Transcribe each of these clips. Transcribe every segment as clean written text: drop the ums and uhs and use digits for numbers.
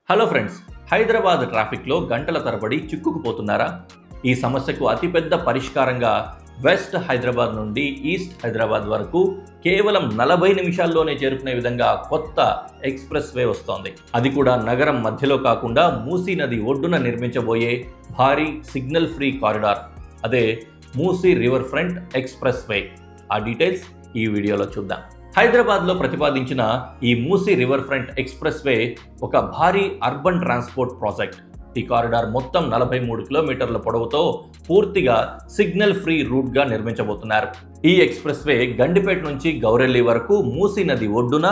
Hello friends, Hyderabad ట్రాఫిక్లో గంటల తరబడి చిక్కుకుపోతున్నారా? ఈ సమస్యకు అతిపెద్ద పరిష్కారంగా వెస్ట్ హైదరాబాద్ నుండి ఈస్ట్ హైదరాబాద్ వరకు కేవలం 40 నిమిషాల్లోనే చేరుకునే విధంగా కొత్త ఎక్స్ప్రెస్ వే వస్తోంది. అది కూడా నగరం మధ్యలో కాకుండా మూసీ నది ఒడ్డున నిర్మించబోయే భారీ సిగ్నల్ ఫ్రీ కారిడార్, అదే Musi river front express way. ఆ డీటెయిల్స్ ఈ వీడియోలో చూద్దాం. హైదరాబాద్లో ప్రతిపాదించిన ఈ Musi river front express way ఒక భారీ అర్బన్ ట్రాన్స్పోర్ట్ ప్రాజెక్ట్. ఈ కారిడార్ మొత్తం 43 కిలోమీటర్ల పొడవుతో పూర్తిగా సిగ్నల్ ఫ్రీ రూట్గా నిర్మించబోతున్నారు. ఈ ఎక్స్ప్రెస్ వే గండిపేట నుంచి గౌరెల్లి వరకు మూసీ నది ఒడ్డున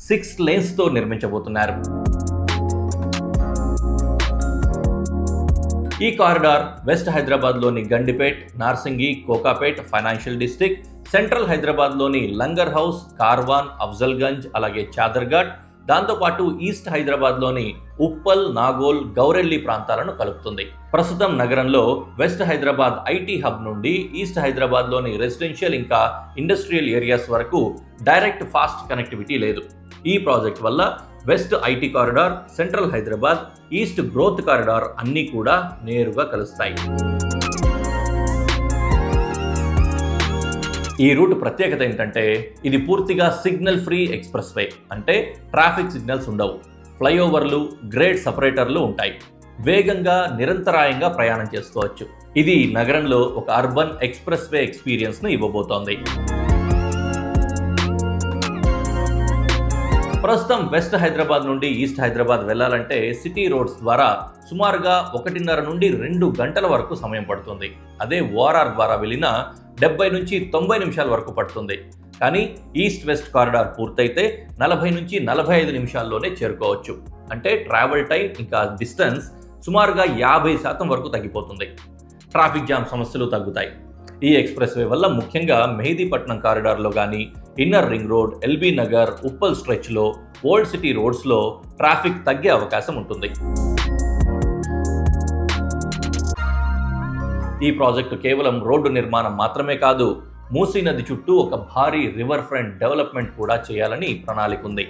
6 లేన్స్తో నిర్మించబోతున్నారు. ఈ కారిడార్ వెస్ట్ హైదరాబాద్లోని Gandipet, Narsingi, Kokapet financial district, central హైదరాబాద్లోని లంగర్ హౌస్, కార్వాన్, అఫ్జల్గంజ్, అలాగే చాదర్ఘాట్, దాంతోపాటు ఈస్ట్ హైదరాబాద్లోని ఉప్పల్, నాగోల్, గౌరెల్లి ప్రాంతాలను కలుపుతుంది. ప్రస్తుతం నగరంలో వెస్ట్ హైదరాబాద్ ఐటీ హబ్ నుండి ఈస్ట్ హైదరాబాద్లోని రెసిడెన్షియల్ ఇంకా ఇండస్ట్రియల్ ఏరియాస్ వరకు డైరెక్ట్ ఫాస్ట్ కనెక్టివిటీ లేదు. ఈ ప్రాజెక్ట్ వల్ల west IT corridor, central Hyderabad, east growth corridor అన్నీ కూడా నేరుగా కలుస్తాయి. ఈ రూట్ ప్రత్యేకత ఏంటంటే ఇది పూర్తిగా సిగ్నల్ ఫ్రీ ఎక్స్ప్రెస్ వే. అంటే ట్రాఫిక్ సిగ్నల్స్ ఉండవు, ఫ్లైఓవర్లు, గ్రేడ్ సపరేటర్లు ఉంటాయి. వేగంగా, నిరంతరాయంగా ప్రయాణం చేసుకోవచ్చు. ఇది నగరంలో ఒక అర్బన్ ఎక్స్ప్రెస్ వే ఎక్స్పీరియన్స్ను ఇవ్వబోతోంది. ప్రస్తుతం వెస్ట్ హైదరాబాద్ నుండి ఈస్ట్ హైదరాబాద్ వెళ్ళాలంటే సిటీ రోడ్స్ ద్వారా సుమారుగా 1.5 నుండి 2 గంటల వరకు సమయం పడుతుంది. అదే ఓఆర్ఆర్ ద్వారా వెళ్ళినా 70 నుంచి 90 నిమిషాల వరకు పడుతుంది. కానీ ఈస్ట్ వెస్ట్ కారిడార్ పూర్తయితే 40 నుంచి 45 నిమిషాల్లోనే చేరుకోవచ్చు. అంటే ట్రావెల్ టైం ఇంకా డిస్టెన్స్ సుమారుగా 50% వరకు తగ్గిపోతుంది. ట్రాఫిక్ జామ్ సమస్యలు తగ్గుతాయి. ఈ ఎక్స్ప్రెస్ వే వల్ల ముఖ్యంగా మెహదీపట్నం కారిడార్లో కానీ, inner ring road, LB Nagar, Uppal స్ట్రెచ్లో, ఓల్డ్ సిటీ రోడ్స్లో ట్రాఫిక్ తగ్గే అవకాశం ఉంటుంది. ఈ ప్రాజెక్టు కేవలం రోడ్డు నిర్మాణం మాత్రమే కాదు, మూసీ నది చుట్టూ ఒక భారీ రివర్ ఫ్రంట్ డెవలప్మెంట్ కూడా చేయాలని ప్రణాళిక ఉంది.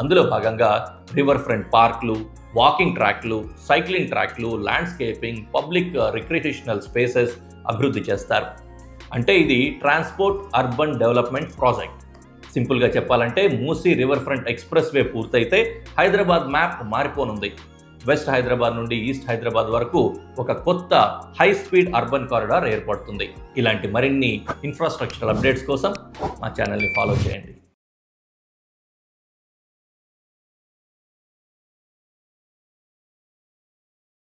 అందులో భాగంగా రివర్ ఫ్రంట్ పార్క్లు, వాకింగ్ ట్రాక్లు, సైక్లింగ్ ట్రాక్లు, ల్యాండ్స్కేపింగ్, పబ్లిక్ రిక్రియేషనల్ స్పేసెస్ అభివృద్ధి చేస్తారు. అంటే ఇది ట్రాన్స్పోర్ట్ అర్బన్ డెవలప్మెంట్ ప్రాజెక్ట్. సింపుల్గా చెప్పాలంటే Musi river front express way పూర్తయితే హైదరాబాద్ మ్యాప్ మారిపోనుంది. వెస్ట్ హైదరాబాద్ నుండి ఈస్ట్ హైదరాబాద్ వరకు ఒక కొత్త హై స్పీడ్ అర్బన్ కారిడార్ ఏర్పడుతుంది. ఇలాంటి మరిన్ని ఇన్ఫ్రాస్ట్రక్చరల్ అప్డేట్స్ కోసం మా ఛానల్ని ఫాలో చేయండి.